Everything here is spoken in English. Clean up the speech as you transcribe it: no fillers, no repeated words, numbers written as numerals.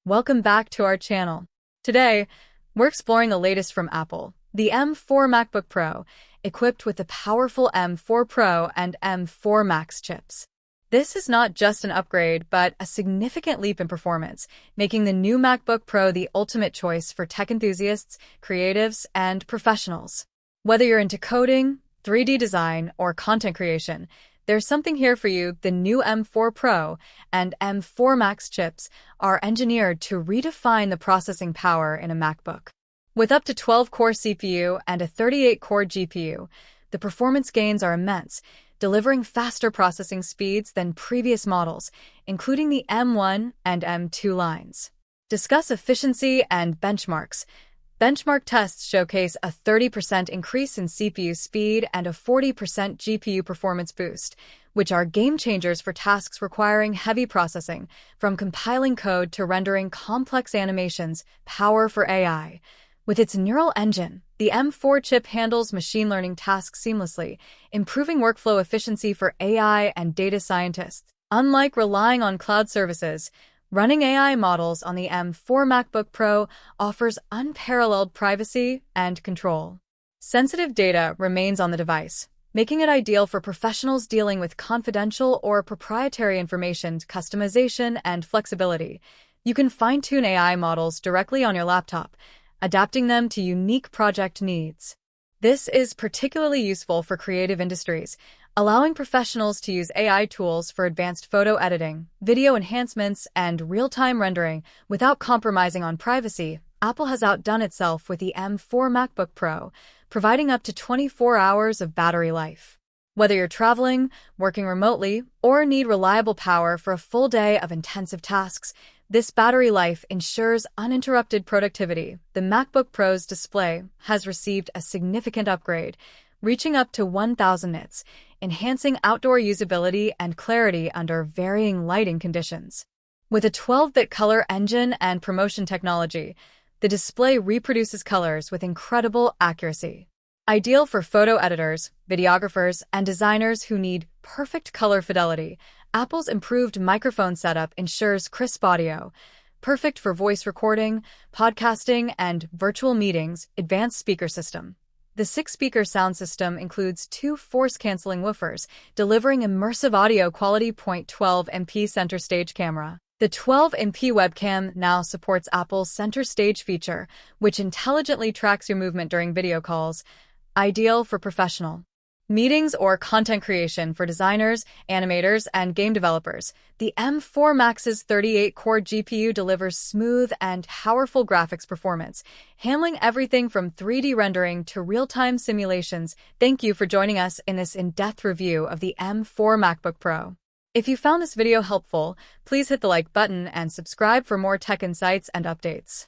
Welcome back to our channel. Today, we're exploring the latest from Apple, the M4 MacBook Pro, equipped with the powerful M4 Pro and M4 Max chips. This is not just an upgrade, but a significant leap in performance, making the new MacBook Pro the ultimate choice for tech enthusiasts, creatives, and professionals. Whether you're into coding, 3D design, or content creation, there's something here for you. The new M4 Pro and M4 Max chips are engineered to redefine the processing power in a MacBook. With up to 12-core CPU and a 38-core GPU, the performance gains are immense, delivering faster processing speeds than previous models, including the M1 and M2 lines. Discuss efficiency and benchmarks. Benchmark tests showcase a 30% increase in CPU speed and a 40% GPU performance boost, which are game changers for tasks requiring heavy processing, from compiling code to rendering complex animations. Power for AI. With its neural engine, the M4 chip handles machine learning tasks seamlessly, improving workflow efficiency for AI and data scientists. Unlike relying on cloud services, running AI models on the M4 MacBook Pro offers unparalleled privacy and control. Sensitive data remains on the device, making it ideal for professionals dealing with confidential or proprietary information. Customization and flexibility. You can fine-tune AI models directly on your laptop, adapting them to unique project needs. This is particularly useful for creative industries, allowing professionals to use AI tools for advanced photo editing, video enhancements, and real-time rendering without compromising on privacy. Apple has outdone itself with the M4 MacBook Pro, providing up to 24 hours of battery life. Whether you're traveling, working remotely, or need reliable power for a full day of intensive tasks, this battery life ensures uninterrupted productivity. The MacBook Pro's display has received a significant upgrade, reaching up to 1000 nits, enhancing outdoor usability and clarity under varying lighting conditions. With a 12-bit color engine and promotion technology, the display reproduces colors with incredible accuracy. Ideal for photo editors, videographers, and designers who need perfect color fidelity, Apple's improved microphone setup ensures crisp audio, perfect for voice recording, podcasting, and virtual meetings. Advanced speaker system. The 6-speaker sound system includes 2 force-canceling woofers, delivering immersive audio quality. 12MP center stage camera. The 12MP webcam now supports Apple's center stage feature, which intelligently tracks your movement during video calls, ideal for professional meetings or content creation. For designers, animators, and game developers, the M4 Max's 38-core GPU delivers smooth and powerful graphics performance, handling everything from 3D rendering to real-time simulations. Thank you for joining us in this in-depth review of the M4 MacBook Pro. If you found this video helpful, please hit the like button and subscribe for more tech insights and updates.